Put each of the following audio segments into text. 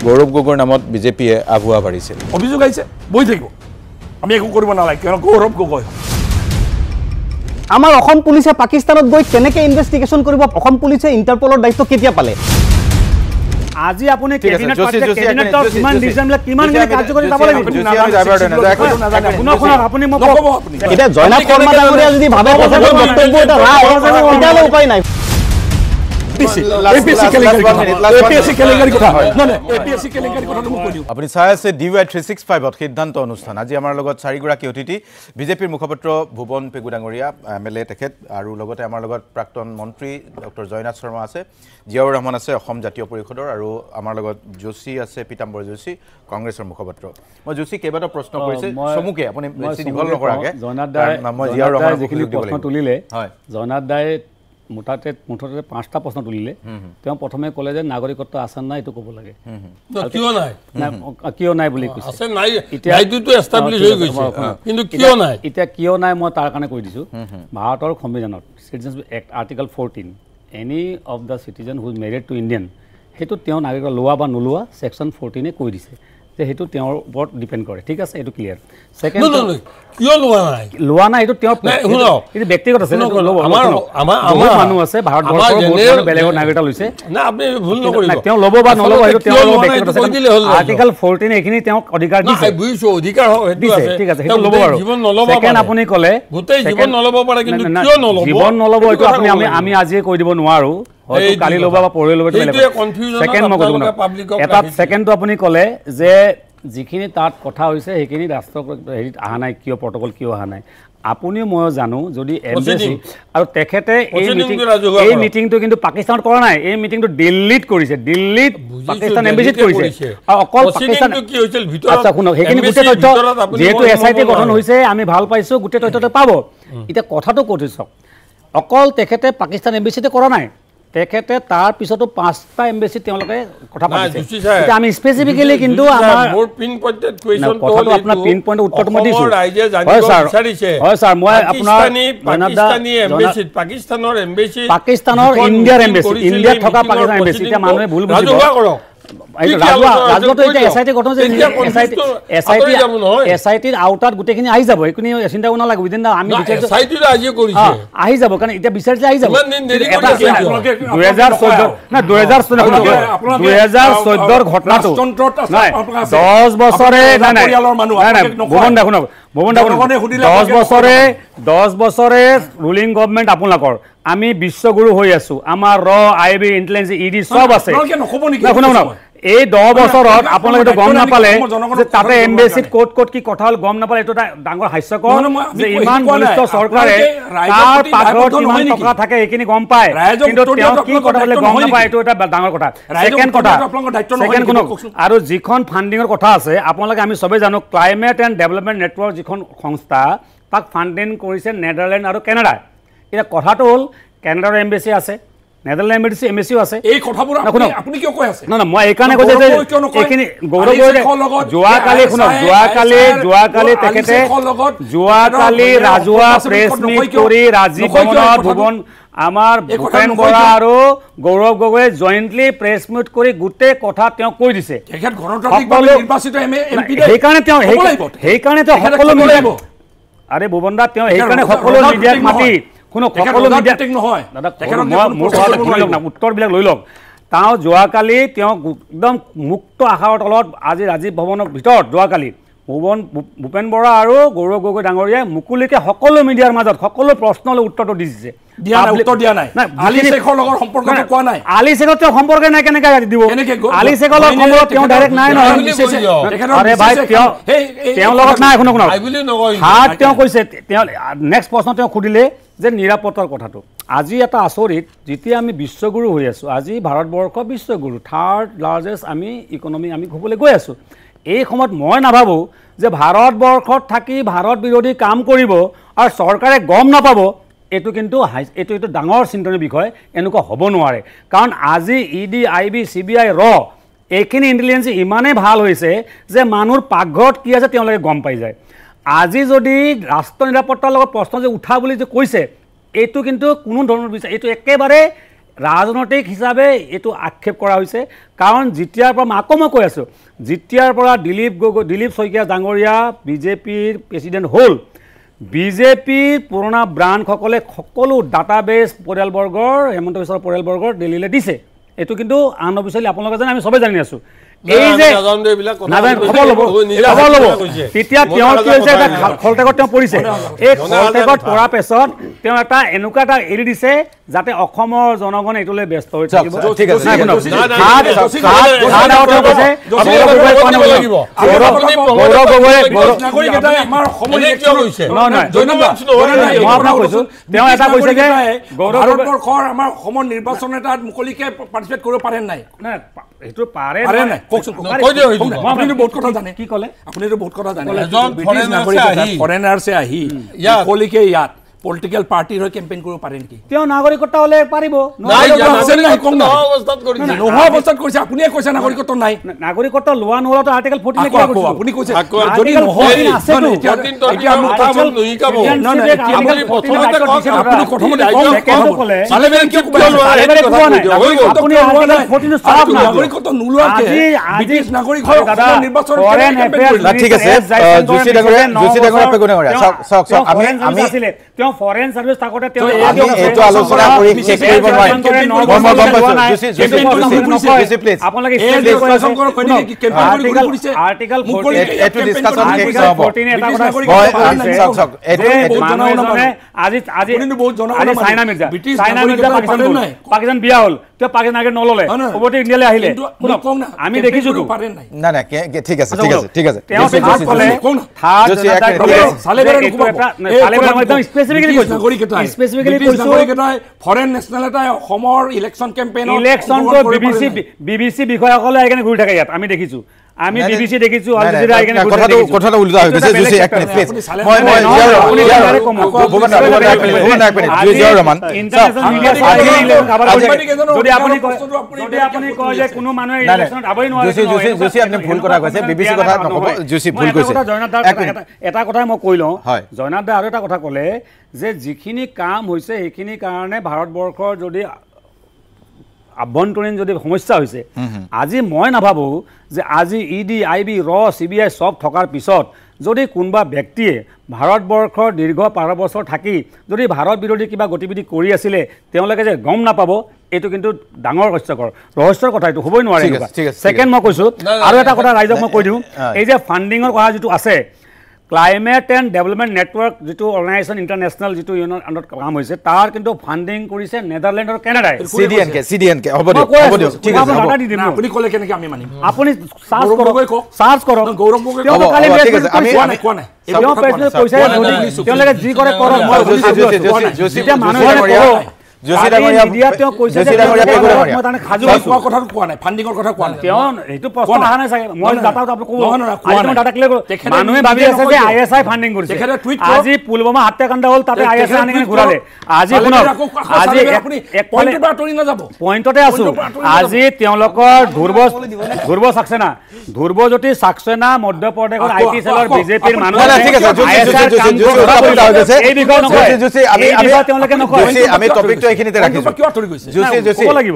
গৌৰৱ গগৈৰ নামত বিজেপিয়ে আগুৱা বাঢ়িছে অভিযোগ আহিছে বহি থাকিব আমি একো কৰিব নালাগে কাৰণ গৌৰৱ গগৈ আমাৰ অসম পুলিচে পাকিস্তানত গৈ কেনেকৈ ইনভেষ্টিগেশ্যন কৰিব অসম পুলিচে ইণ্টাৰপলৰ দায়িত্ব কেতিয়া পালে আজি আপুনি কেবিনেট কেবিনেটৰ কিমান ডিচিজনবিলাক কিমান কাৰ্যকৰী যাব লাগিব আপুনি মোক এতিয়া জয়নাথ শৰ্মা ডাঙৰীয়া যদি ভাবে কথাটো বক্তব্য এটা ৰায় তেতিয়াহ'লে উপায় নাই আপুনি চাই আছে DY 365 সিদ্ধান্ত অনুষ্ঠান আজি আমাৰ লগত চাৰিগৰাকী অতিথি বিজেপিৰ মুখপাত্ৰ ভুৱন পেগু ডাঙৰীয়া MLA তেখেত আৰু লগতে আমাৰ লগত প্ৰাক্তন মন্ত্ৰী ডক্টৰ জয়নাথ শৰ্মা আছে জিয়াউৰ ৰহমান আছে অসম জাতীয় পৰিষদৰ আৰু আমাৰ লগত যোশী আছে পিতাম্বৰ যোশী কংগ্ৰেছৰ মুখপাত্ৰ মই যোশী কেইবাটাও প্ৰশ্ন কৰিছে চমুকে আপুনি বেছি দীঘল নকৰাকে জয়নাথ দাই মই জিয়াউৰ ৰহমানক যিখিনি প্ৰশ্ন তুলিলে জয়নাথ দাই মুঠতে 5টা প্ৰশ্ন তুলিলে তেওঁ প্ৰথমে ক'লে যে নাগৰিকত্ব আছে নাই এইটো ক'ব লাগে কিয় নাই বুলি কৈছে এতিয়া কিয় নাই মই তাৰ কাৰণে কৈ দিছোঁ ভাৰতৰ সংবিধানত citizenship act article 14 any of the citizen who is married to Indian সেইটো তেওঁ নাগৰিকত্ব লোৱা বা নোলোৱা ছেকশ্যন 14 কৈ দিছে যে সেইটো তেওঁৰ ওপৰত ডিপেণ্ড কৰে ঠিক আছে এইটো ক্লিয়াৰ ছেকেণ্ড কিয় লোৱা নাই এইটো তেওঁৰ এইটো ব্যক্তিগত আছে আমাৰ মানুহ আছে ভাৰতবৰ্ষৰ বেলেগৰ নাগৰিকতা লৈছে তেওঁ ল'ব বা নল'ব সেইটো তেওঁৰ ব্যক্তিগত আছে আৰ্টিকল 14 এইখিনি তেওঁক অধিকাৰ দিছে ঠিক আছে সেইটো ল'ব আৰু ছেকেণ্ড আপুনি ক'লে জীৱন নল'ব এইটো আমি আজিয়ে কৈ দিব নোৱাৰোঁ হয়তো কালি ল'ব বা পৰহি ল'ব ছেকেণ্ডটো আপুনি ক'লে যে যিখিনি তাত কথা হৈছে সেইখিনি ৰাষ্ট্ৰ হেৰিত অহা নাই কিয় প্ৰট'কল কিয় অহা নাই আপুনিও ময়ো জানো যদি এমবেচি আৰু তেখেতে এই মিটিংটো কিন্তু পাকিস্তানত কৰা নাই এই মিটিংটো দিল্লীত কৰিছে দিল্লীত পাকিস্তান এমবেচিত কৰিছে আৰু অকল পাকিস্তান আচ্ছা শুনক সেইখিনি গোটেই তথ্য যিহেতু SIT গঠন হৈছে আমি ভাল পাইছোঁ গোটেই তথ্যটো পাব এতিয়া কথাটো ক'ত চাওক অকল তেখেতে পাকিস্তান এমবেচিতে কৰা নাই তেখেতে তাৰ পিছতো 5টা এমবেচি তেওঁলোকে কথা পাতিছে এতিয়া আমি স্পেচিফিকেলি কিন্তু আমাৰ কথাটো আপোনাৰ পিন পইণ্ট উত্তৰটো মই দিছোঁ হয় ছাৰ মই আপোনাৰ পাকিস্তানৰ ইণ্ডিয়াৰ এমবেচি ইণ্ডিয়াত থকা পাকিস্তান এমবেচি এতিয়া মানুহে ভুল বুজিব ৰাজগত এতিয়া SIT গঠন SITৰ আউটাৰত গোটেইখিনি আহি যাব এইখিনি চিন্তা কৰিব নালাগে উইদিন আমি আহি যাব কাৰণ এতিয়া বিচাৰিছে আহি যাব 2014 ঘটনাটো 10 বছৰে 10 বছৰে ৰুলিং গভৰ্ণমেণ্ট আপোনালোকৰ আমি বিশ্বগুৰু হৈ আছো আমাৰ IB ইন্টেলিজেন্স ED সব আছে শুনক এই 10 বছৰত আপোনালোকে গম নাপালে যে তাতে এমবেচিত কোট কি কথা হল গম নাপালে এইটো এটা ডাঙৰ হাস্যকৰ যে ইমান বলিষ্ঠ চৰকাৰে তাৰ পাকঘৰত কিমান টকা থাকে এইখিনি গম পায় কিন্তু তেওঁ কি কথা বলে গম নাপায় এইটো এটা ডাঙৰ কথা সেকেন্ড কথা আৰু যিখন ফান্ডিঙৰ কথা আছে আপোনালোকে আমি সবে জানো ক্লাইমেট এণ্ড ডেভেলপমেণ্ট নেটৱৰ্ক যিখন সংস্থা তাক ফান্ডিং কৰিছে নেদাৰলেণ্ড আৰু কানাডা এটা কথাটো হল কানাডাৰ এমবেচি আছে নেদাৰলেণ্ড এমবেচিও আছে এই কথাবোৰ আপুনি কিয় কৈ আছে না মই এইকাৰণে কৈছে যে এইখিনি গৌৰৱ যোৱাকালি তেখেতে যোৱাকালি ৰাজহুৱা প্ৰেছ মিট কৰি ৰাজীৱ ভৱনত ভুৱন আমাৰ ভূপেন বৰা আৰু গৌৰৱ গগৈয়ে জইণ্টলি প্ৰেছ মিট কৰি গোটেই কথা তেওঁ কৈ দিছে সেইকাৰণে তেওঁ সকলো মিডিয়াক আৰে ভুৱন দা তেওঁ সেইকাৰণে সকলো মিডিয়াক মাতি কোনো সকলো মিডিয়াটিক নহয় দাদা উত্তৰবিলাক লৈ লওক তেওঁ যোৱাকালি তেওঁ একদম মুক্ত আশাৰ তলত আজি ৰাজীৱ ভৱনৰ ভিতৰত যোৱাকালি ভূপেন বৰা আৰু গৌৰৱ গগৈ ডাঙৰীয়াই মুকলিকে সকলো মিডিয়াৰ মাজত সকলো প্ৰশ্নলৈ উত্তৰটো দিছে আলি শেখৰ লগত সম্পৰ্কটো কোৱা নাই আলি শেখৰ তেওঁ সম্পৰ্কে নাই কেনেকৈ দিব আলি শেখৰ লগত সম্পৰ্ক তেওঁ ডাইৰেক্ট নাই নহয় আৰে ভাই তেওঁ লগত নাই শুনক হাত তেওঁ কৈছে তেওঁ নেক্সট প্ৰশ্ন তেওঁ সুধিলে যে নিৰাপত্তাৰ কথাটো আজি এটা আচৰিত যেতিয়া আমি বিশ্বগুৰু হৈ আছোঁ আজি ভাৰতবৰ্ষ বিশ্বগুৰু থাৰ্ড লাৰ্জেষ্ট আমি ইকনমি আমি হ'বলৈ গৈ আছোঁ এই সময়ত মই নাভাবোঁ যে ভাৰতবৰ্ষত থাকি ভাৰত বিৰোধী কাম কৰিব আৰু চৰকাৰে গম নাপাব এইটো কিন্তু এইটো ডাঙৰ চিন্তনীয় বিষয় এনেকুৱা হ'ব নোৱাৰে কাৰণ আজি ED IB CBI এইখিনি ইণ্টেলিজেঞ্চ ইমানেই ভাল হৈছে যে মানুহৰ পাকঘৰত কি আছে তেওঁলোকে গম পাই যায় আজি যদি ৰাষ্ট্ৰ নিৰাপত্তাৰ লগত প্ৰশ্ন যে উঠা বুলি যে কৈছে এইটো কিন্তু কোনো ধৰণৰ বিচাৰ এইটো একেবাৰে ৰাজনৈতিক হিচাপে এইটো আক্ষেপ কৰা হৈছে কাৰণ যেতিয়াৰ পৰা আকৌ মই কৈ আছোঁ যেতিয়াৰ পৰা দিলীপ শইকীয়া ডাঙৰীয়া বিজেপিৰ প্ৰেচিডেণ্ট হ'ল বিজেপিৰ পুৰণা ব্ৰাঞ্চসকলে সকলো ডাটাবেছ পৰিয়ালবৰ্গৰ হেমন্ত বিশ্বৰ পৰিয়ালবৰ্গৰ দিল্লীলৈ দিছে এইটো কিন্তু আন অফিচিয়েলি আপোনালোকে জানে আমি চবেই জানি আছোঁ এই যে খবৰ ল'ব তেতিয়া তেওঁ কি হৈছে এটা খলটেকত তেওঁ পৰিছে এই খলটেকত পৰাৰ পিছত তেওঁ এটা এনেকুৱা এটা এৰি দিছে যাতে অসমৰ জনগণ এইটোলৈ ব্যস্ত হৈ থাকিব ঠিক আছে তেওঁ এটা কৈছে যে ভাৰতবৰ্ষৰ আমাৰ অসমৰ নিৰ্বাচন এটাত মুকলিকে পাৰ্টিচিপেট কৰিব পাৰে নাই এইটো পাৰে নাই কওকচোন আপুনিতো বহুত কথা জানে কি ক'লে আপুনিতো বহুত কথা জানে ফৰেনাৰ্ছে আহি মুকলিকে ইয়াত পলিটিকেল পাৰ্টিৰ হৈ কেম্পেইন কৰিব পাৰে নেকি তেওঁ নাগৰিকত্ব হ'লে পাৰিব নোহোৱা অৱস্থাত কৰিছে আপুনিয়ে কৈছে নাগৰিকত্ব নাই নাগৰিকত্ব লোৱা নহ'লেতো আৰ্টিকেল 14 আপুনি কৈছে যদি নহয় নাগৰিকত্ব নোলোৱাকে ব্ৰিটিছ নাগৰিক নিৰ্বাচন ঠিক আছে জোশী ডাঙৰীয়া আমি তেওঁ ফৰেন সাৰ্ভিস থাকোতে তেওঁ এইটো আলোচনা কৰি শেষ কৰিব নোৱাৰি আপোনালোকে আৰ্টিকেল 14 এইটো ডিসকাশন শেষ হ'ব 14 এটা কথা আজি চাইনা মিৰ্জা পাকিস্তান বিয়া হ'ল তেওঁ পাকিস্তান আগে নললে উভতি ইণ্ডিয়ালৈ আহিলে আমি দেখিছো না না ঠিক আছে ঠিক আছে তেওঁ ক'লে স্পেসিফিক্যালি কৈছো ফৰেন নেশনাল এটা অসমৰ ইলেকশন কেম্পেইন ইলেকশনটো বিবিসি বিষয়সকলে আইকানে ঘূৰি থাকে ইয়াত আমি দেখিছো আমি বিবিসি দেখিছো আল জাজিৰা আইকানে ঘূৰি থাকে কথাটো উল্টা হৈ গৈছে জোশী এক মিনিট প্লিজ মই রহমান ইন্টারন্যাশনাল মিডিয়া যদি আপুনি কয় যে কোনো মানুহে ইলেকশনত আবই নোৱাৰে জোশী আপনি ভুল কথা কৈছে বিবিসি কথা নকব জোশী ভুল কৈছে এটা কথা মই কৈ লওঁ জয়নাথ দা আৰু এটা কথা ক'লে যে যিখিনি কাম হৈছে সেইখিনি কাৰণে ভাৰতবৰ্ষৰ যদি আভ্যন্তৰীণ যদি সমস্যা হৈছে আজি মই নাভাবোঁ যে আজি ইডি আইবি চিবিআই সব থকাৰ পিছত যদি কোনোবা ব্যক্তিয়ে ভাৰতবৰ্ষৰ দীৰ্ঘ 12 বছৰ থাকি যদি ভাৰত বিৰোধী কিবা গতিবিধি কৰি আছিলে তেওঁলোকে যে গম নাপাব এইটো কিন্তু ডাঙৰ ৰহস্যৰ কথা এইটো হ'বই নোৱাৰে সেকেন্ড মই কৈছোঁ আৰু এটা কথা ৰাইজক মই কৈ দিওঁ এই যে ফাণ্ডিঙৰ কথা যিটো আছে ক্লাইমেট এণ্ড ডেভেলপমেণ্ট নেটৱৰ্ক যিটো অৰ্গেনাইজেশ্যন ইণ্টাৰনেশ্যনেল যিটো ইউনিয়ন আণ্ডাৰত কাম হৈছে তাৰ কিন্তু ফাণ্ডিং কৰিছে নেদাৰলেণ্ড আৰু কেনেডাই চিডিএনকে হ'ব দিয়ক ঠিক আছে আপুনি ক'লে কেনেকৈ আমি মানিম আপুনি চাৰ্চ কৰক গৌৰৱ গগৈ ঠিক আছে আমি কোৱা নাই তেওঁ পেছনে পইচা তেওঁলোকে যি কৰে কৰক মই জোশী ডাঙৰীয়া জোশী ডাঙৰীয়া মিডিয়া তেওঁ কৈছে যে মই তানে খাজু কথা কোৱা নাই ফাণ্ডিঙৰ কথা কোৱা নাই তেওঁ এইটো প্ৰশ্ন আহা নাই চাগে মই ডাটা আপোনাক ক'ব মই ডাটা ক্লিয়াৰ কৰোঁ মানুহে ভাবি আছে যে আইএসআই ফাণ্ডিং কৰিছে আজি পুলৱামা হত্যাকাণ্ড হ'ল তাতে আইএসআই আনি ঘূৰালে আজি আজি এক পইণ্টৰ পৰা আঁতৰি নাযাব পইণ্টতে আছোঁ আজি তেওঁলোকৰ ধ্ৰুৱ সাক্সেনা মধ্যপ্ৰদেশৰ আইটি সেলৰ বিজেপিৰ মানুহ ঠিক আছে এই বিষয়ে আমি টপিকটো এইখিনিতে ৰাখিছোঁ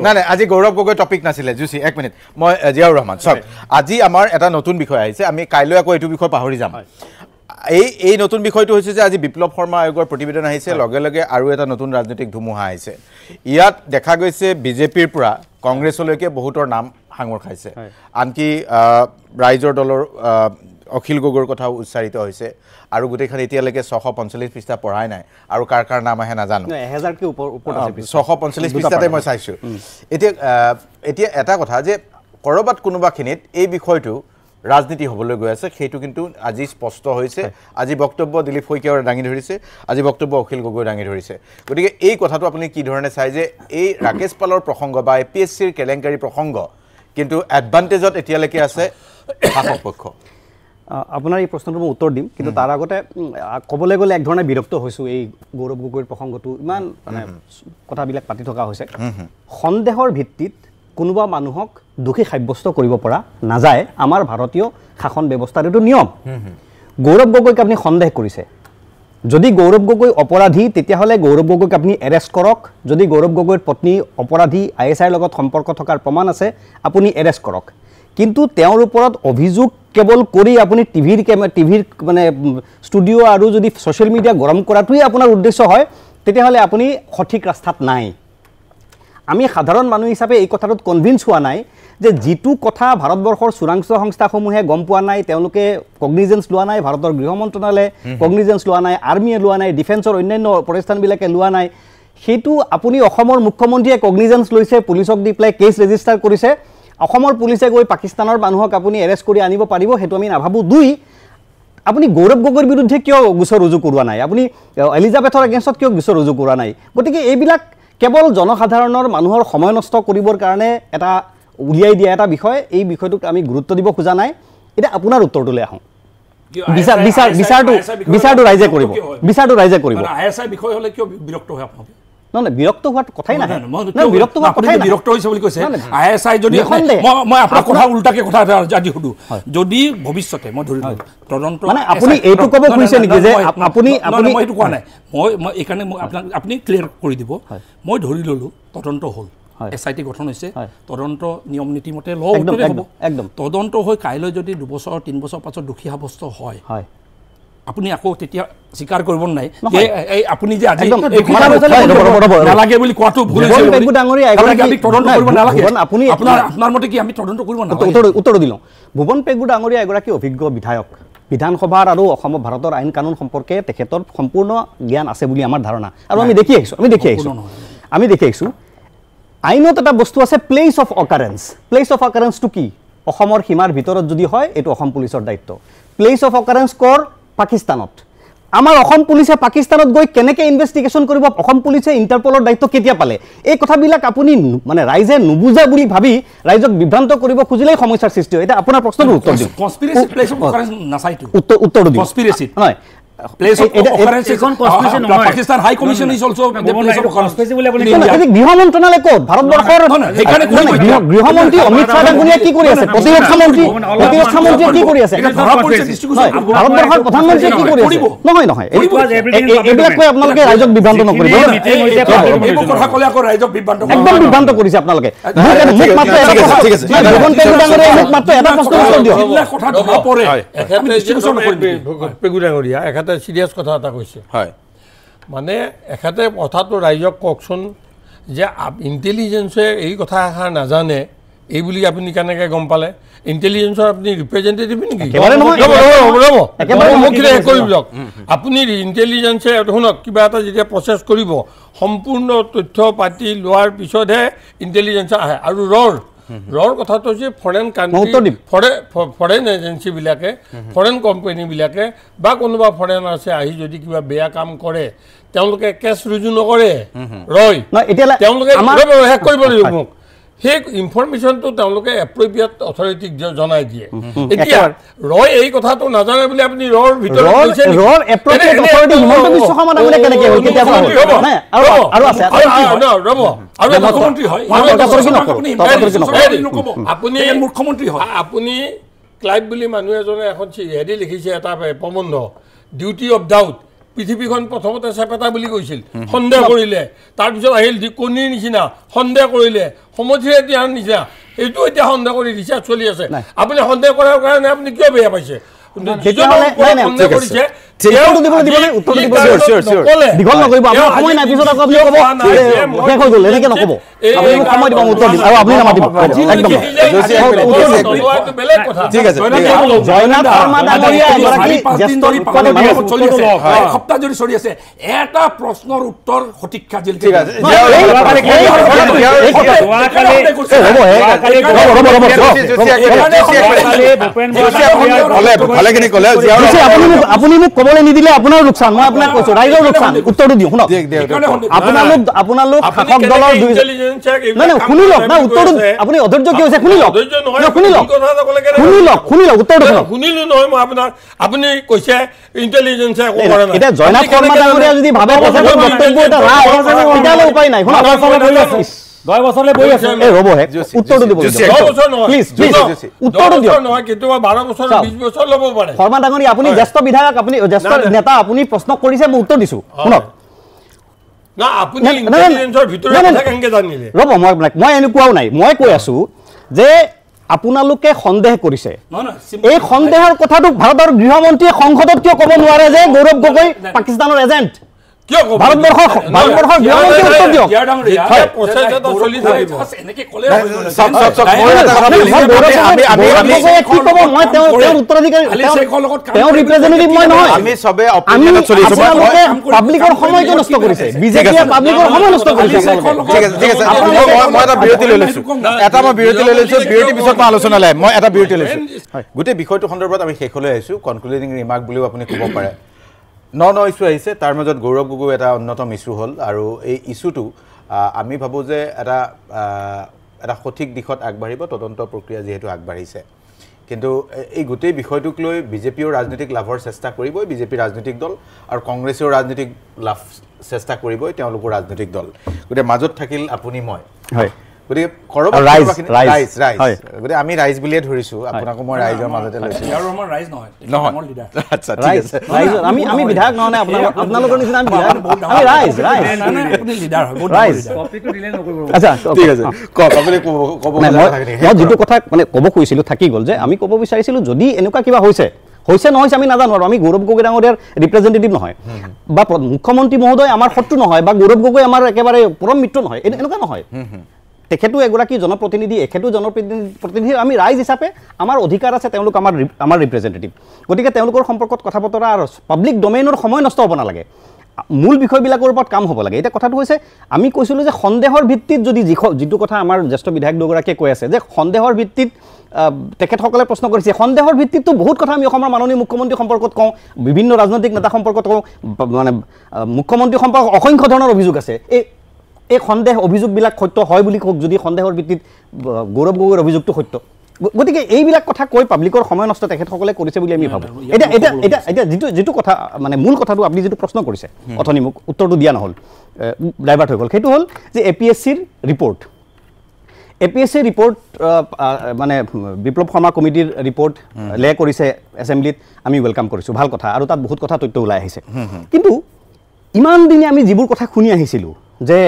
নাই নাই আজি গৌৰৱ গগৈ টপিক নাছিলে জোশী এক মিনিট মই জিয়াউৰ ৰহমান চাওক আজি আমাৰ এটা নতুন বিষয় আহিছে আমি কাইলৈ আকৌ এইটো বিষয় পাহৰি যাম এই নতুন বিষয়টো হৈছে যে আজি বিপ্লৱ শৰ্মা আয়োগৰ প্ৰতিবেদন আহিছে লগে লগে আৰু এটা নতুন ৰাজনৈতিক ধুমুহা আহিছে ইয়াত দেখা গৈছে বিজেপিৰ পৰা কংগ্ৰেছলৈকে বহুতৰ নাম সাঙুৰ খাইছে আনকি ৰাইজৰ দলৰ অখিল গগৈৰ কথাও উচ্চাৰিত হৈছে আৰু গোটেইখন এতিয়ালৈকে 645 পৃষ্ঠা পঢ়াই নাই আৰু কাৰ নাম আহে নাজানো 1000কে ওপৰত আছে 645 পৃষ্ঠাতে মই চাইছোঁ এতিয়া এটা কথা যে কৰবাত কোনোবাখিনিত এই বিষয়টো ৰাজনীতি হ'বলৈ গৈ আছে সেইটো কিন্তু আজি স্পষ্ট হৈছে আজি বক্তব্য দিলীপ শইকীয়াৰ দাঙি ধৰিছে আজি বক্তব্য অখিল গগৈ দাঙি ধৰিছে গতিকে এই কথাটো আপুনি কি ধৰণে চাই যে এই ৰাকেশ পালৰ প্ৰসংগ বা এপিএছচিৰ কেলেংকাৰী প্ৰসংগ কিন্তু এডভান্টেজত এতিয়ালৈকে আছে শাসক পক্ষ আপোনাৰ এই প্ৰশ্নটো মই উত্তৰ দিম কিন্তু তাৰ আগতে ক'বলৈ গ'লে এক ধৰণে বিৰক্ত হৈছোঁ এই গৌৰৱ গগৈৰ প্ৰসংগটো ইমান মানে কথাবিলাক পাতি থকা হৈছে সন্দেহৰ ভিত্তিত কোনোবা মানুহক দোষী সাব্যস্ত কৰিব পৰা নাযায় আমাৰ ভাৰতীয় শাসন ব্যৱস্থাৰ এইটো নিয়ম গৌৰৱ গগৈক আপুনি সন্দেহ কৰিছে যদি গৌৰৱ গগৈ অপৰাধী তেতিয়াহ'লে গৌৰৱ গগৈক আপুনি এৰেষ্ট কৰক যদি গৌৰৱ গগৈৰ পত্নী অপৰাধী ISIৰ লগত সম্পৰ্ক থকাৰ প্ৰমাণ আছে আপুনি এৰেষ্ট কৰক কিন্তু তেওঁৰ ওপৰত অভিযোগ কেৱল কৰি আপুনি টিভিৰ মানে ষ্টুডিঅ' আৰু যদি ছ'চিয়েল মিডিয়া গৰম কৰাটোৱে আপোনাৰ উদ্দেশ্য হয় তেতিয়াহ'লে আপুনি সঠিক ৰাস্তাত নাই আমি সাধাৰণ মানুহ হিচাপে এই কথাটোত কনভিন্স হোৱা নাই যে যেটো কথা ভাৰতবৰ্ষৰ চোৰাংচ সংস্থাসমূহে গম পোৱা নাই তেওঁলোকে কগনিজেন্স লোৱা নাই ভাৰতৰ গৃহ মন্ত্ৰালয়ে কগনিজেন্স লোৱা নাই আৰ্মিয়ে লোৱা নাই ডিফেন্সৰ অন্যান্য প্ৰতিষ্ঠানবিলাকে লোৱা নাই সেইটো আপুনি অসমৰ মুখ্যমন্ত্ৰীয়ে কগনিজেন্স লৈছে পুলিচক দি প্লাই কেছ ৰেজিষ্টাৰ কৰিছে অসমৰ পুলিচে গৈ পাকিস্তানৰ মানুহক আপুনি এৰেষ্ট কৰি আনিব পাৰিব হেতু আমি নাভাবো দুই আপুনি গৌৰৱ গগৈৰ বিৰুদ্ধে কিয় গোচৰ ৰুজু কৰোৱা নাই আপুনি এলিজাবেথৰ এগেইনষ্টত কিয় গোচৰ ৰুজু কৰা নাই গতিকে এইবিলাক কেৱল জনসাধাৰণৰ মানুহৰ সময় নষ্ট কৰিবৰ কাৰণে এটা উলিয়াই দিয়া এটা বিষয় এই বিষয়টোক আমি গুৰুত্ব দিব খোজা নাই এটা আপোনাৰ উত্তৰটোলৈ আহোঁ বিচাৰটো ৰাইজে কৰিব ISI বিষয় হলে কিয় বিৰক্ত হয় আপোনালোকে নহয় বিৰক্ত হোৱাৰ কথাই নাই বিৰক্ত হোৱাৰ কথাই বিৰক্ত হৈছে বুলি কৈছে ISI যদি মই আপোনাৰ কথা উল্টাকে কথা আজি সুধো যদি ভৱিষ্যতে মই ধৰি লওঁ তদন্ত মানে আপুনি এইটো ক'ব খুজিছে নেকি যে আপুনি মই এইটো কোৱা নাই মই এইকাৰণে আপুনি ক্লিয়াৰ কৰি দিব মই ধৰি ললো তদন্ত হ'ল SIT গঠন হৈছে তদন্ত নিয়ম নীতিমতে ল উত্তৰে হ'ব একদম তদন্ত হৈ কাইলৈ যদি 2 বছৰ 3 বছৰ পাছত দোষী সাব্যস্ত হয় আপুনি আকৌ তেতিয়া স্বীকাৰ কৰিব নাই যে এই আপুনি যে আজি নালাগে বুলি কোৱাটো ভুল হৈছে পেগু ডাঙৰীয়া আমি তদন্ত কৰিব নালাগে আপুনি আপোনাৰ মতে কি আমি তদন্ত কৰিব নালাগে উত্তৰ দিলোঁ ভুৱন পেগু ডাঙৰীয়া এগৰাকী অভিজ্ঞ বিধায়ক বিধানসভাৰ আৰু অসম ভাৰতৰ আইন কানুন সম্পৰ্কে তেখেতৰ সম্পূৰ্ণ জ্ঞান আছে বুলি আমাৰ ধাৰণা আৰু আমি দেখি আহিছোঁ আইনত এটা বস্তু আছে প্লেচ অফ অকাৰেন্সটো কি অসমৰ সীমাৰ ভিতৰত যদি হয় এইটো অসম পুলিচৰ দায়িত্ব প্লেচ অফ অকাৰেন্স কৰ পাকিস্তানত আমাৰ অসম পুলিচে পাকিস্তানত গৈ কেনেকৈ ইনভেষ্টিগেশ্যন কৰিব অসম পুলিচে ইণ্টাৰপলৰ দায়িত্ব কেতিয়া পালে এই কথাবিলাক আপুনি মানে ৰাইজে নুবুজা বুলি ভাবি ৰাইজক বিভ্ৰান্ত কৰিব খুজিলেই সমস্যাৰ সৃষ্টি হয় এটা আপোনাৰ প্ৰশ্নৰ উত্তৰ দিওঁ কনস্পিৰেসি প্লেস অফ অকাৰেন্স নাচাইটো উত্তৰ দিওঁ কনস্পিৰেসি নহয় place of occurrence is conspiracy Pakistan High Commission is also the place of conspiracy বুলি আপুনি গৃহ মন্ত্ৰালয় ক'ত ভাৰতবৰ্ষৰ সেইকাৰণে গৃহমন্ত্ৰী অমিত শ্বাহ ডাঙৰীয়া কি কৰি আছে প্ৰতিৰক্ষা মন্ত্ৰী কি কৰি আছে ভাৰতবৰ্ষৰ প্ৰধানমন্ত্ৰীয়ে কি কৰি আছে নহয় এইবিলাক কৈ আপোনালোকে ৰাইজক বিভ্ৰান্ত নকৰিব এইবোৰ কথা ক'লে আকৌ ৰাইজক একদম বিভ্ৰান্ত কৰিছে আপোনালোকে মোক মাত্ৰ এটা ঠিক আছে ভুৱন পেগু ডাঙৰীয়া মোক মাত্ৰ এটা প্ৰশ্ন উত্তৰ দিয়ক এইবিলাক কথা ধৰা পৰে আমি ডিসকাশন নকৰিম পেগু ডাঙৰীয়া সিৰিয়াস কথা এটা কৈছে হয় মানে এখাতে কথাটো ৰাইজক কওকচোন যে ইন্টেলিজেন্সে এই কথা এষাৰ নাজানে এই বুলি আপুনি কেনেকৈ গম পালে ইন্টেলিজেন্সৰ আপুনি ৰিপ্ৰেজেন্টেটিভ নেকি আপুনি ইন্টেলিজেন্সে শুনক কিবা এটা যেতিয়া প্ৰচেছ কৰিব সম্পূৰ্ণ তথ্য পাতি লোৱাৰ পিছতহে ইন্টেলিজেন্স আহে আৰু ৰৰ কথাটো হৈছে ফৰেন কাণ্ট্ৰি ফৰেন এজেঞ্চিবিলাকে ফৰেন কোম্পানীবিলাকে বা কোনোবা ফৰেনাৰ্ছে আহি যদি কিবা বেয়া কাম কৰে তেওঁলোকে কেছ ৰুজু নকৰে তেওঁলোকে শেষ কৰিব লাগিব মোক সেই ইনফৰমেশ্যনটো তেওঁলোকে এপ্ৰপ্ৰিয়েট অথৰিটিক জনাই দিয়ে এতিয়া এই কথাটো নাজানে বুলি আপুনি ভিতৰত আপুনি ক্লাইভ বুলি মানুহ এজনে এখন হেৰি লিখিছে এটা প্ৰবন্ধ ডিউটি অফ ডাউট পৃথিৱীখন প্ৰথমতে চেপেটা বুলি কৈছিল সন্দেহ কৰিলে তাৰপিছত আহিল কণীৰ নিচিনা সন্দেহ কৰিলে সমধিৰে দিয়াৰ নিচিনা এইটো এতিয়া সন্দেহ কৰি ৰিচাৰ্চ চলি আছে আপুনি সন্দেহ কৰাৰ কাৰণে আপুনি কিয় বেয়া পাইছে সপ্তাহ যদি চলি আছে এটা প্ৰশ্নৰ উত্তৰ সঠিক খাজিল আপুনি মোক ক'বলৈ নিদিলে আপোনাৰ লোকচান মই আপোনাক কৈছো ৰাইজৰ লোকচান উত্তৰটো দিওঁ শুনক আপোনালোক শাসক দলৰ শুনি লওক না উত্তৰটো আপুনি অধৈৰ্য কি হৈছে শুনি লওক উত্তৰটো শুনিলো নহয় মই আপোনাৰ আপুনি কৈছে ইন্টেলিজেন্সে একো কৰা নাই এতিয়া জয়নাথ শৰ্মা ডাঙৰীয়া যদি ভাবে বক্তব্য এটা ৰায় তেতিয়াহ'লে উপায় নাই শুনক 10 বছৰলৈ বহি আছে এই ৰ'ব হে উত্তৰটো দিব 10 বছৰ নহয় প্লিজ উত্তৰটো দিয়ক নহয় কেতিয়াবা 12 বছৰ 20 বছৰ ল'ব পাৰে শৰ্মা ডাঙৰী আপুনি জ্যেষ্ঠ বিধায়ক আপুনি জ্যেষ্ঠ নেতা আপুনি প্ৰশ্ন কৰিছে মই উত্তৰ দিছো শুনক না আপুনি ইন্টেলিজেন্সৰ ভিতৰত কথা কেনেকৈ জানিলে ৰ'ব মই এনেকুৱাও নাই মই কৈ আছো যে আপোনালোকে সন্দেহ কৰিছে এই সন্দেহৰ কথাটো ভাৰতৰ গৃহমন্ত্ৰীয়ে সংসদত কিয় ক'ব নোৱাৰে যে গৌৰৱ গগৈ পাকিস্তানৰ এজেণ্ট কিয় ক'ব ভাৰতবৰ্ষৰ গৃহমন্ত্ৰীয়ে উত্তৰ দিয়ক আমি চবে পাব্লিকৰ সময়কে নষ্ট কৰিছে বিজেপিয়ে পাব্লিকৰ সময় নষ্ট কৰিছে মই এটা বিৰতি লৈ লৈছো বিৰতিৰ পিছত মই আলোচনালৈ মই এটা বিৰতি লৈছো গোটেই বিষয়টো সন্দৰ্ভত আমি শেষলৈ আহিছো কনক্লুডিং ৰিমাৰ্ক বুলিও আপুনি ক'ব পাৰে ন ইছ্যু আহিছে তাৰ মাজত গৌৰৱ গগৈ এটা অন্যতম ইছ্যু হ'ল আৰু এই ইছ্যুটো আমি ভাবোঁ যে এটা সঠিক দিশত আগবাঢ়িব তদন্ত প্ৰক্ৰিয়া যিহেতু আগবাঢ়িছে কিন্তু এই গোটেই বিষয়টোক লৈ বিজেপিও ৰাজনৈতিক লাভৰ চেষ্টা কৰিবই বিজেপি ৰাজনৈতিক দল আৰু কংগ্ৰেছেও ৰাজনৈতিক লাভ চেষ্টা কৰিবই তেওঁলোকৰ ৰাজনৈতিক দল গতিকে মাজত থাকিল আপুনি মই হয় গতিকে গতিকে আমি ৰাইজ বুলিয়ে ধৰিছো আপোনাকো মই ৰাইজৰ মাজতে লৈছো আমি বিধায়ক নহয় আপোনালোকৰ নিচিনা আমি ৰাইজ আচ্ছা ঠিক আছে মই যিটো কথা মানে ক'ব খুজিছিলোঁ থাকি গ'ল যে আমি ক'ব বিচাৰিছিলোঁ যদি এনেকুৱা কিবা হৈছে নহৈছে আমি নাজানো আৰু আমি গৌৰৱ গগৈ ডাঙৰীয়াৰ ৰিপ্ৰেজেণ্টেটিভ নহয় বা মুখ্যমন্ত্ৰী মহোদয় আমাৰ শত্ৰু নহয় বা গৌৰৱ গগৈ আমাৰ একেবাৰে পৰম মিত্ৰ নহয় এনেকুৱা নহয় তেখেতো এগৰাকী জনপ্ৰতিনিধি এখেতো জনপ্ৰতিনিধি আমি ৰাইজ হিচাপে আমাৰ অধিকাৰ আছে তেওঁলোক আমাৰ ৰিপ্ৰেজেণ্টেটিভ গতিকে তেওঁলোকৰ সম্পৰ্কত কথা বতৰা আৰু পাব্লিক ডমেইনৰ সময় নষ্ট হ'ব নালাগে মূল বিষয়বিলাকৰ ওপৰত কাম হ'ব লাগে এতিয়া কথাটো হৈছে আমি কৈছিলোঁ যে সন্দেহৰ ভিত্তিত যদি যিটো কথা আমাৰ জ্যেষ্ঠ বিধায়ক দুগৰাকীয়ে কৈ আছে যে সন্দেহৰ ভিত্তিত তেখেতসকলে প্ৰশ্ন কৰিছে সন্দেহৰ ভিত্তিততো বহুত কথা আমি অসমৰ মাননীয় মুখ্যমন্ত্ৰী সম্পৰ্কত কওঁ বিভিন্ন ৰাজনৈতিক নেতা সম্পৰ্কত কওঁ মানে মুখ্যমন্ত্ৰী সম্পৰ্কত অসংখ্য ধৰণৰ অভিযোগ আছে এই সন্দেহ অভিযোগবিলাক সত্য হয় বুলি কওক যদি সন্দেহৰ ভিত্তিত গৌৰৱ গগৈৰ অভিযোগটো সত্য গতিকে এইবিলাক কথা কৈ পাব্লিকৰ সময় নষ্ট তেখেতসকলে কৰিছে বুলি আমি ভাবোঁ এতিয়া যিটো কথা মানে মূল কথাটো আপুনি যিটো প্ৰশ্ন কৰিছে অথনি মোক উত্তৰটো দিয়া নহ'ল ডাইভাৰ্ট হৈ গ'ল সেইটো হ'ল যে APSCৰ ৰিপৰ্ট মানে বিপ্লৱ শৰ্মা কমিটিৰ ৰিপৰ্ট লে কৰিছে এছেম্বলিত আমি ৱেলকাম কৰিছোঁ ভাল কথা আৰু তাত বহুত কথা তথ্য ওলাই আহিছে কিন্তু ইমান দিনে আমি যিবোৰ কথা শুনি আহিছিলোঁ যে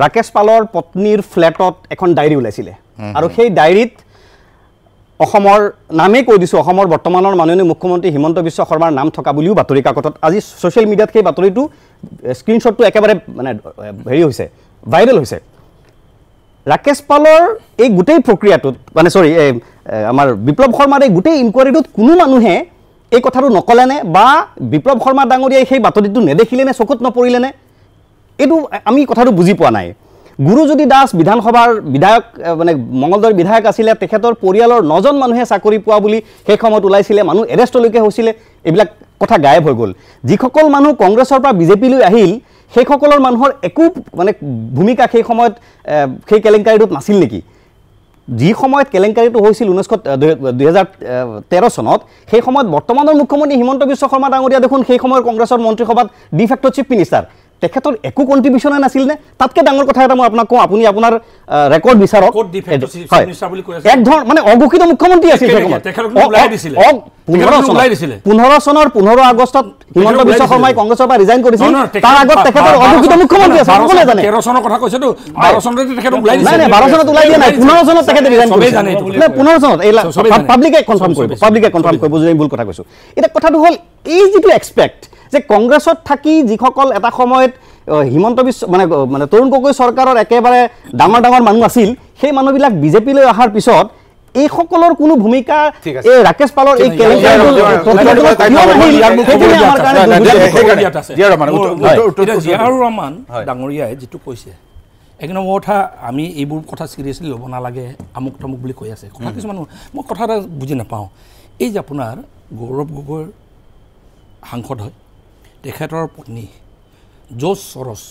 ৰাকেশ পালৰ পত্নীৰ ফ্লেটত এখন ডায়েৰী ওলাইছিলে আৰু সেই ডায়েৰীত অসমৰ নামেই কৈ দিছোঁ অসমৰ বৰ্তমানৰ মাননীয় মুখ্যমন্ত্ৰী হিমন্ত বিশ্ব শৰ্মাৰ নাম থকা বুলিও বাতৰি কাকতত আজি ছ'চিয়েল মিডিয়াত সেই বাতৰিটো স্ক্ৰীনশ্বটটো একেবাৰে মানে হেৰি হৈছে ভাইৰেল হৈছে ৰাকেশ পালৰ এই গোটেই প্ৰক্ৰিয়াটোত মানে আমাৰ বিপ্লৱ শৰ্মাৰ এই গোটেই ইনকুৱাৰীটোত কোনো মানুহে এই কথাটো নকলেনে বা বিপ্লৱ শৰ্মা ডাঙৰীয়াই সেই বাতৰিটো নেদেখিলেনে চকুত নপৰিলেনে এইটো আমি কথাটো বুজি পোৱা নাই গুৰুজ্যোতি দাস বিধানসভাৰ বিধায়ক মানে মঙলদৈৰ বিধায়ক আছিলে তেখেতৰ পৰিয়ালৰ 9জন মানুহে চাকৰি পোৱা বুলি সেই সময়ত ওলাইছিলে মানুহ এৰেষ্টলৈকে হৈছিলে এইবিলাক কথা গায়ব হৈ গ'ল যিসকল মানুহ কংগ্ৰেছৰ পৰা বিজেপিলৈ আহিল সেইসকলৰ মানুহৰ একো মানে ভূমিকা সেই সময়ত সেই কেলেংকাৰীটোত নাছিল নেকি যি সময়ত কেলেংকাৰীটো হৈছিল 2013 চনত সেই সময়ত বৰ্তমানৰ মুখ্যমন্ত্ৰী হিমন্ত বিশ্ব শৰ্মা ডাঙৰীয়া দেখোন সেই সময়ৰ কংগ্ৰেছৰ মন্ত্ৰীসভাত ডিফেক্টো চিফ মিনিষ্টাৰ তেখেতৰ একো কণ্ট্ৰিবিউশ্যনে নাছিল নে তাতকৈ ডাঙৰ কথা এটা মই আপোনাক কওঁ আপুনি আপোনাৰ ৰেকৰ্ড বিচাৰক এক ধৰণ মানে অঘোষিত মুখ্যমন্ত্ৰী আছিল 15 চনৰ 15 আগষ্টত হিমন্ত বিশ্ব শৰ্মাই কংগ্ৰেছৰ পৰা ৰিজাইন কৰিছিল তাৰ আগত তেখেতৰ অঘোষিত মুখ্যমন্ত্ৰী আছিল সকলোৱে জানে 13 চনৰ কথা কৈছেতো 12 চনতে তেখেত ওলাই দিছিল নাই 12 চনত ওলাই দিয়া নাই 15 চনত তেখেতে ৰিজাইন কৰিছিল নাই 15 চনত এই পাব্লিকে কনফাৰ্ম কৰিব যদি ভুল কথা কৈছো এটা কথাটো হ'ল এই যিটো এক্সপেক্ট যে কংগ্ৰেছত থাকি যিসকল এটা সময়ত হিমন্ত বিশ্ব মানে তৰুণ গগৈ চৰকাৰৰ একেবাৰে ডাঙৰ মানুহ আছিল সেই মানুহবিলাক বিজেপিলৈ অহাৰ পিছত এই সকলৰ কোনো ভূমিকা এই ৰাকেশ পালৰ এই জিয়াউৰ ৰহমান ডাঙৰীয়াই যিটো কৈছে এক নম্বৰ কথা আমি এইবোৰ কথা চিৰিয়াছলি ল'ব নালাগে আমুক তামুক বুলি কৈ আছে কথা কিছুমান মই কথা এটা বুজি নাপাওঁ এই যে আপোনাৰ গৌৰৱ গগৈৰ সাংসদ হয় তেখেতৰ পত্নী জৰ্জ চৰছ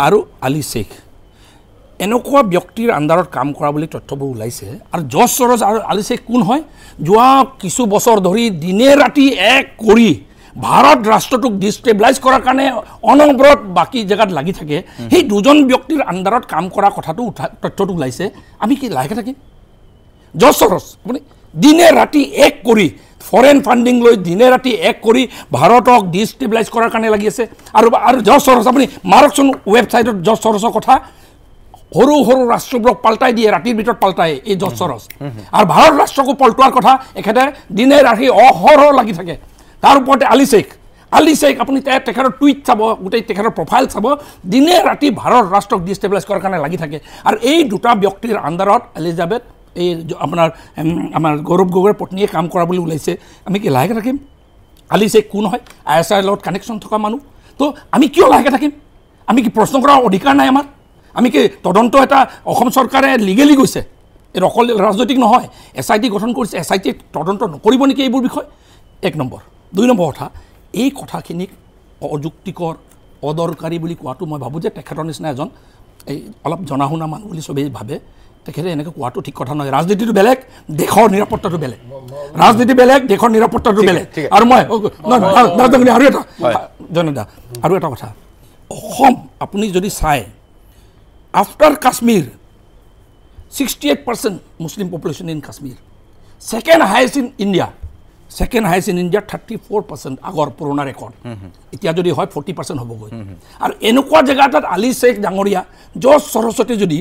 আৰু আলী শ্বেখ এনেকুৱা ব্যক্তিৰ আণ্ডাৰত কাম কৰা বুলি তথ্যবোৰ ওলাইছে আৰু জৰ্জ চৰছ আৰু আলী শ্বেখ কোন হয় যোৱা কিছু বছৰ ধৰি দিনে ৰাতি এক কৰি ভাৰত ৰাষ্ট্ৰটোক ডিষ্টেবিলাইজ কৰাৰ কাৰণে অনবৰত বাকী জেগাত লাগি থাকে সেই দুজন ব্যক্তিৰ আণ্ডাৰত কাম কৰা কথাটো তথ্যটো ওলাইছে আমি কি লাহেকৈ থাকিম জৰ্জ চৰছ আপুনি দিনে ৰাতি এক কৰি ফৰেন ফাণ্ডিং লৈ দিনে ৰাতি এক কৰি ভাৰতক ডিষ্টেবিলাইজ কৰাৰ কাৰণে লাগি আছে আৰু জৰ্জ চৰছ আপুনি মাৰকচোন ৱেবছাইটত জৰ্জ চৰছৰ কথা সৰু সৰু ৰাষ্ট্ৰবোৰক পাল্টাই দিয়ে ৰাতিৰ ভিতৰত পাল্টাই এই জৰ্জ চৰছ আৰু ভাৰত ৰাষ্ট্ৰকো পল্টোৱাৰ কথা এখেতে দিনে ৰাতি অহৰহ লাগি থাকে তাৰ ওপৰতে আলী শ্বেখ আপুনি তেখেতৰ টুইট চাব গোটেই তেখেতৰ প্ৰফাইল চাব দিনে ৰাতি ভাৰত ৰাষ্ট্ৰক ডিষ্টেবিলাইজ কৰাৰ কাৰণে লাগি থাকে আৰু এই দুটা ব্যক্তিৰ আণ্ডাৰত এলিজাবেথ এই আপোনাৰ আমাৰ গৌৰৱ গগৈৰ পত্নীয়ে কাম কৰা বুলি ওলাইছে আমি কি লাহেকৈ থাকিম আলী শ্বেখ কোন হয় ISIৰ লগত কানেকশ্যন থকা মানুহ তো আমি কিয় লাহেকৈ থাকিম আমি কি প্ৰশ্ন কৰাৰ অধিকাৰ নাই আমাৰ আমি কি তদন্ত এটা অসম চৰকাৰে লিগেলি গৈছে এইটো অকল ৰাজনৈতিক নহয় SIT গঠন কৰিছে SIT তদন্ত নকৰিব নেকি এইবোৰ বিষয় 1 নম্বৰ 2 নম্বৰ কথা এই কথাখিনিক অযুক্তিকৰ অদৰকাৰী বুলি কোৱাটো মই ভাবোঁ যে তেখেতৰ নিচিনা এজন এই অলপ জনা শুনা মানুহ বুলি চবেই ভাবে তেখেতে এনেকৈ কোৱাটো ঠিক কথা নহয় ৰাজনীতিটো বেলেগ দেশৰ নিৰাপত্তাটো বেলেগ ৰাজনীতি বেলেগ দেশৰ নিৰাপত্তাটো বেলেগ আৰু মই আৰু এটা কথা অসম আপুনি যদি চাই after Kashmir 68% Muslim population in Kashmir second highest in India 34% আগৰ পুৰণা ৰেকৰ্ড এতিয়া যদি হয় 40% হ'বগৈ আৰু এনেকুৱা জেগা এটাত আলী শ্বেখ ডাঙৰীয়া জৰ্জ সৰস্বতী যদি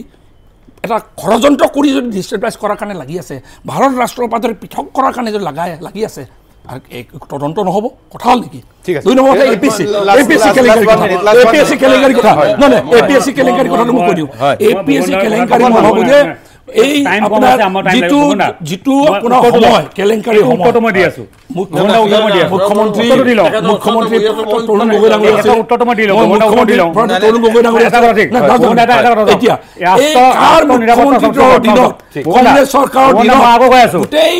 এটা ষড়যন্ত্ৰ কৰি যদি ডিষ্টেবিলাইজ কৰাৰ কাৰণে লাগি আছে ভাৰত ৰাষ্ট্ৰৰ পৰা যদি পৃথক কৰাৰ কাৰণে যদি লাগি আছে আৰু তদন্ত নহ'ব কথা হ'ল নেকি 2 নম্বৰ কথা APSC কেলেংকাৰী কথা নহয় APSC কেলেংকাৰী কথাটো মই কৈ দিওঁ APSC কেলেংকাৰী মই ভাবোঁ যে এই আপোনাৰ যিটো আপোনাৰ সময় কেলেংকাৰী সময় মই দি আছোঁ মুখ্যমন্ত্ৰী তৰুণ গগৈ ডাঙৰীয়া আছে উত্তৰটো মই দি লওঁ তৰুণ গগৈ ডাঙৰীয়া এতিয়া কংগ্ৰেছ চৰকাৰৰ দিনত গোটেই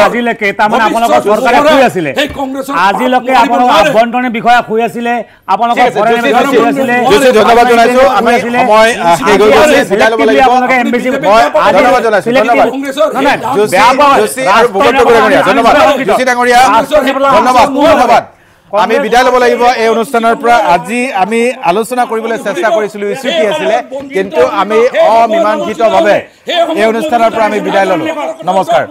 আজিলৈকে তাৰমানে আপোনালোকৰ চৰকাৰে শুই আছিলে আজিলৈকে আপোনালোকৰ আভ্যন্তৰীণ বিষয়া শুই আছিলে আপোনালোকৰ ধন্যবাদ জনাইছো আমি সময় ধন্যবাদ আমি বিদায় ল'ব লাগিব এই অনুষ্ঠানৰ পৰা আজি আমি আলোচনা কৰিবলৈ চেষ্টা কৰিছিলোঁ ইছ্যুটি আছিলে কিন্তু আমি অমীমাংসিতভাৱে এই অনুষ্ঠানৰ পৰা আমি বিদায় ল'লোঁ নমস্কাৰ